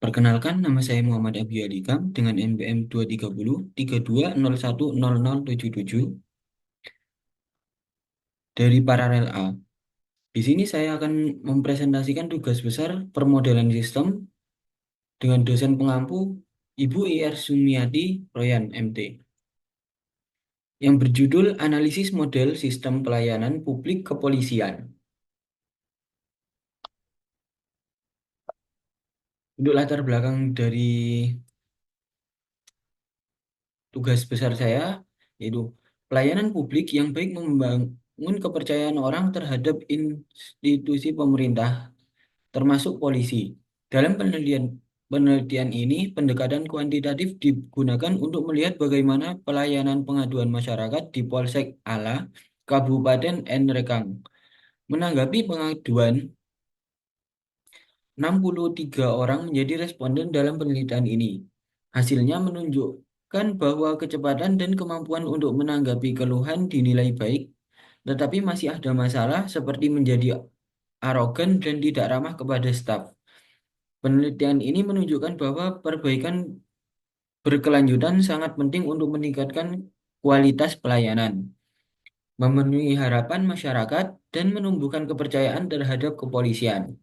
Perkenalkan, nama saya Muhammad Abi Alikam dengan NPM 230 32010077 dari Paralel A. Di sini saya akan mempresentasikan tugas besar permodalan sistem dengan dosen pengampu Ibu IR Sumiati Royan MT yang berjudul Analisis Model Sistem Pelayanan Publik Kepolisian. Untuk latar belakang dari tugas besar saya yaitu pelayanan publik yang baik membangun kepercayaan orang terhadap institusi pemerintah, termasuk polisi. Dalam penelitian ini, pendekatan kuantitatif digunakan untuk melihat bagaimana pelayanan pengaduan masyarakat di Polsek Ala, Kabupaten Nrekang. Menanggapi pengaduan, 63 orang menjadi responden dalam penelitian ini. Hasilnya menunjukkan bahwa kecepatan dan kemampuan untuk menanggapi keluhan dinilai baik, tetapi masih ada masalah seperti menjadi arogan dan tidak ramah kepada staf. Penelitian ini menunjukkan bahwa perbaikan berkelanjutan sangat penting untuk meningkatkan kualitas pelayanan, memenuhi harapan masyarakat, dan menumbuhkan kepercayaan terhadap kepolisian.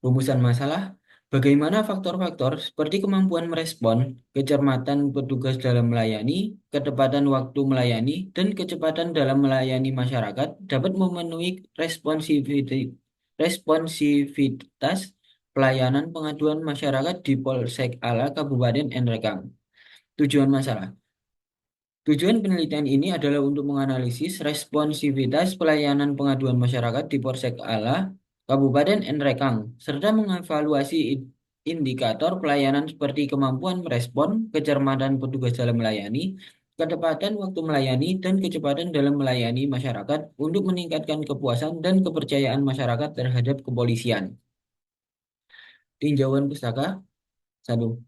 Rumusan masalah, bagaimana faktor-faktor seperti kemampuan merespon, kecermatan petugas dalam melayani, ketepatan waktu melayani, dan kecepatan dalam melayani masyarakat dapat memenuhi responsivitas pelayanan pengaduan masyarakat di Polsek Ala Kabupaten Nrekang. Tujuan masalah. Tujuan penelitian ini adalah untuk menganalisis responsivitas pelayanan pengaduan masyarakat di Polsek Ala, Kabupaten Nrekang, serta mengevaluasi indikator pelayanan seperti kemampuan merespon, kecermatan petugas dalam melayani, ketepatan waktu melayani, dan kecepatan dalam melayani masyarakat untuk meningkatkan kepuasan dan kepercayaan masyarakat terhadap kepolisian. Tinjauan pustaka 1.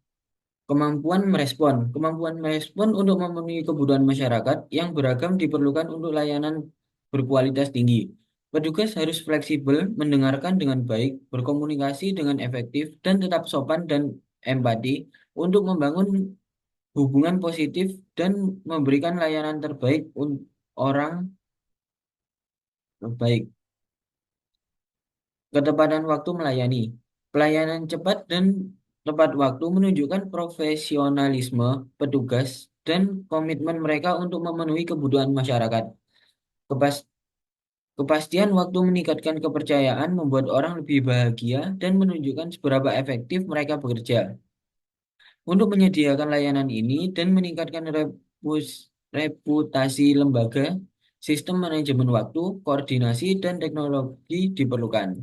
Kemampuan merespon. Kemampuan merespon untuk memenuhi kebutuhan masyarakat yang beragam diperlukan untuk layanan berkualitas tinggi. Petugas harus fleksibel, mendengarkan dengan baik, berkomunikasi dengan efektif, dan tetap sopan dan empati untuk membangun hubungan positif dan memberikan layanan terbaik untuk orang terbaik. Ketepatan waktu melayani. Pelayanan cepat dan tepat waktu menunjukkan profesionalisme petugas dan komitmen mereka untuk memenuhi kebutuhan masyarakat. Kepas- Kepastian waktu meningkatkan kepercayaan, membuat orang lebih bahagia, dan menunjukkan seberapa efektif mereka bekerja. Untuk menyediakan layanan ini dan meningkatkan reputasi lembaga, sistem manajemen waktu, koordinasi, dan teknologi diperlukan.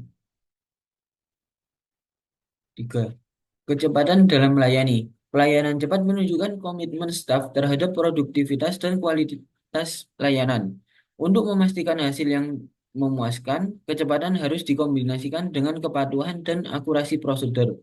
3. Kecepatan dalam melayani. Pelayanan cepat menunjukkan komitmen staf terhadap produktivitas dan kualitas layanan. Untuk memastikan hasil yang memuaskan, kecepatan harus dikombinasikan dengan kepatuhan dan akurasi prosedur.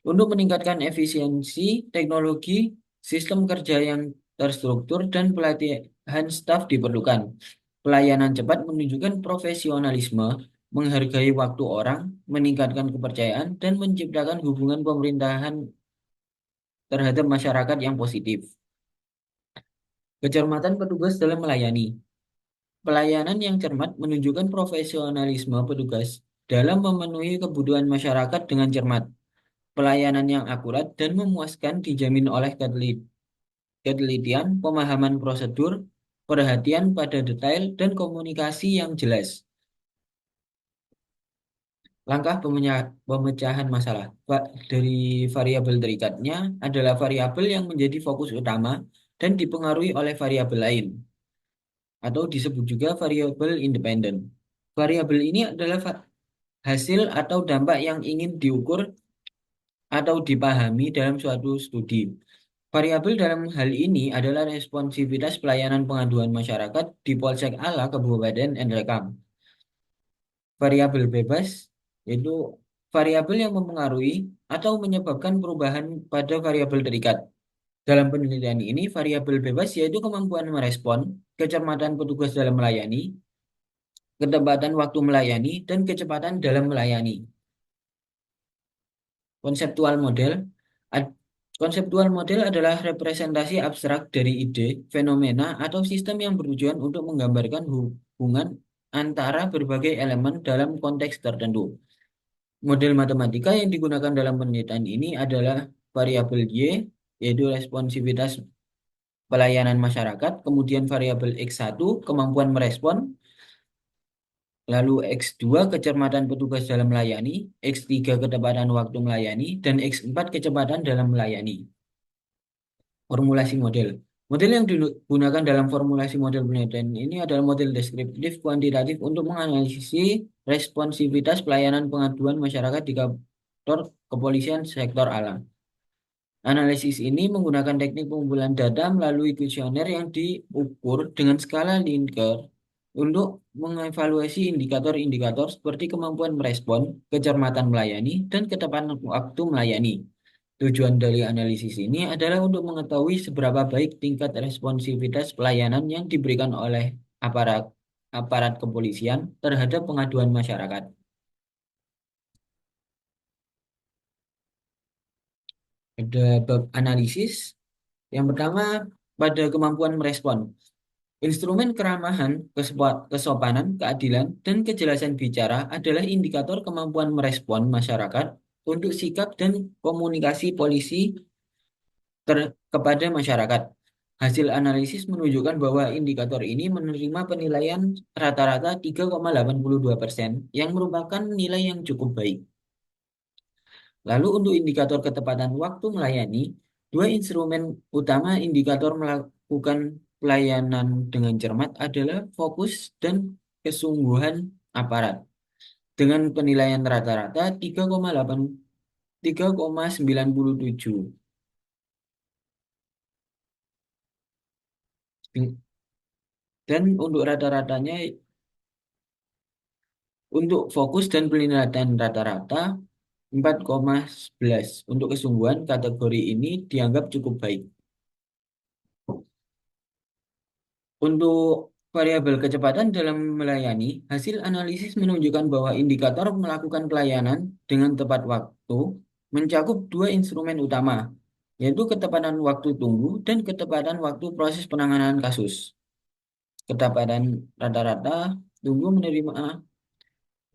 Untuk meningkatkan efisiensi teknologi, sistem kerja yang terstruktur dan pelatihan staf diperlukan. Pelayanan cepat menunjukkan profesionalisme, menghargai waktu orang, meningkatkan kepercayaan, dan menciptakan hubungan pemerintahan terhadap masyarakat yang positif. Kecermatan petugas dalam melayani. Pelayanan yang cermat menunjukkan profesionalisme petugas dalam memenuhi kebutuhan masyarakat dengan cermat. Pelayanan yang akurat dan memuaskan dijamin oleh ketelitian, pemahaman prosedur, perhatian pada detail, dan komunikasi yang jelas. Langkah pemecahan masalah dari variabel terikatnya adalah variabel yang menjadi fokus utama dan dipengaruhi oleh variabel lain, atau disebut juga variabel independen. Variabel ini adalah hasil atau dampak yang ingin diukur atau dipahami dalam suatu studi. Variabel dalam hal ini adalah responsivitas pelayanan pengaduan masyarakat di Polsek Ala Kabupaten Nrekang. Variabel bebas yaitu variabel yang mempengaruhi atau menyebabkan perubahan pada variabel terikat. Dalam penelitian ini, variabel bebas yaitu kemampuan merespon, kecermatan petugas dalam melayani, ketepatan waktu melayani, dan kecepatan dalam melayani. Konseptual model. Ad- Konseptual model adalah representasi abstrak dari ide, fenomena, atau sistem yang bertujuan untuk menggambarkan hubungan antara berbagai elemen dalam konteks tertentu. Model matematika yang digunakan dalam penelitian ini adalah variabel Y, yaitu responsivitas pelayanan masyarakat, kemudian variabel X1, kemampuan merespon, lalu X2 kecermatan petugas dalam melayani, X3 ketepatan waktu melayani, dan X4 kecepatan dalam melayani. Formulasi model. Model yang digunakan dalam formulasi model penelitian ini adalah model deskriptif kuantitatif untuk menganalisis responsivitas pelayanan pengaduan masyarakat di kantor kepolisian sektor alam. Analisis ini menggunakan teknik pengumpulan data melalui kuesioner yang diukur dengan skala Likert untuk mengevaluasi indikator-indikator seperti kemampuan merespon, kecermatan melayani, dan ketepatan waktu melayani. Tujuan dari analisis ini adalah untuk mengetahui seberapa baik tingkat responsivitas pelayanan yang diberikan oleh aparat aparat kepolisian terhadap pengaduan masyarakat. Ada bab analisis. Yang pertama, pada kemampuan merespon. Instrumen keramahan, kesopanan, keadilan, dan kejelasan bicara adalah indikator kemampuan merespon masyarakat untuk sikap dan komunikasi polisi kepada masyarakat. Hasil analisis menunjukkan bahwa indikator ini menerima penilaian rata-rata 3,82%, yang merupakan nilai yang cukup baik. Lalu untuk indikator ketepatan waktu melayani, dua instrumen utama indikator melakukan pelayanan dengan cermat adalah fokus dan kesungguhan aparat. Dengan penilaian rata-rata 3,97. Dan untuk rata-ratanya, untuk fokus dan penilaian rata-rata 4,11. Untuk kesungguhan, kategori ini dianggap cukup baik. Untuk variabel kecepatan dalam melayani, hasil analisis menunjukkan bahwa indikator melakukan pelayanan dengan tepat waktu mencakup dua instrumen utama, yaitu ketepatan waktu tunggu dan ketepatan waktu proses penanganan kasus. Ketepatan rata-rata tunggu menerima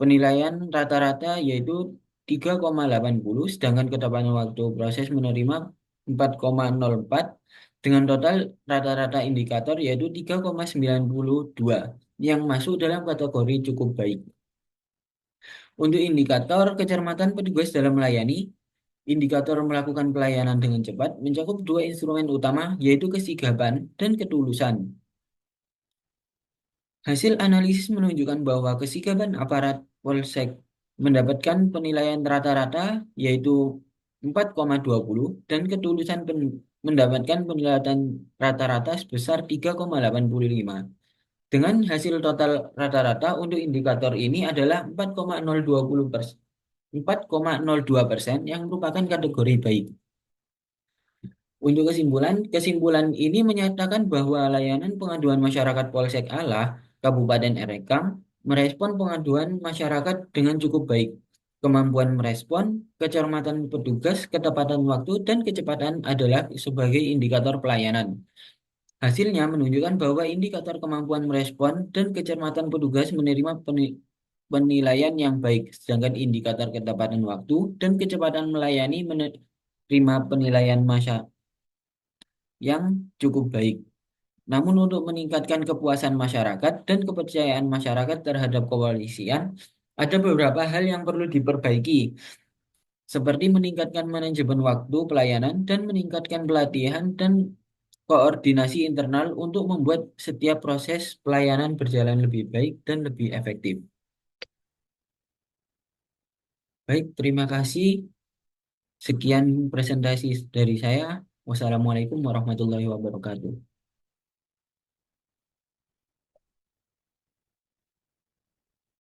penilaian rata-rata yaitu 3,80, sedangkan ketepatan waktu proses menerima 4,04 dengan total rata-rata indikator yaitu 3,92 yang masuk dalam kategori cukup baik. Untuk indikator kecermatan petugas dalam melayani, indikator melakukan pelayanan dengan cepat mencakup dua instrumen utama yaitu kesigapan dan ketulusan. Hasil analisis menunjukkan bahwa kesigapan aparat Polsek mendapatkan penilaian rata-rata yaitu 4,20 dan ketulusan mendapatkan penilaian rata-rata sebesar 3,85. Dengan hasil total rata-rata untuk indikator ini adalah 4,020%, 4,02% yang merupakan kategori baik. Untuk kesimpulan ini menyatakan bahwa layanan pengaduan masyarakat Polsek Allah, Kabupaten Erekang, merespon pengaduan masyarakat dengan cukup baik. Kemampuan merespon, kecermatan petugas, ketepatan waktu, dan kecepatan adalah sebagai indikator pelayanan. Hasilnya menunjukkan bahwa indikator kemampuan merespon dan kecermatan petugas menerima penilaian yang baik, sedangkan indikator ketepatan waktu dan kecepatan melayani menerima penilaian yang cukup baik. Namun untuk meningkatkan kepuasan masyarakat dan kepercayaan masyarakat terhadap kepolisian, ada beberapa hal yang perlu diperbaiki, seperti meningkatkan manajemen waktu pelayanan dan meningkatkan pelatihan dan koordinasi internal untuk membuat setiap proses pelayanan berjalan lebih baik dan lebih efektif. Baik, terima kasih. Sekian presentasi dari saya. Wassalamualaikum warahmatullahi wabarakatuh.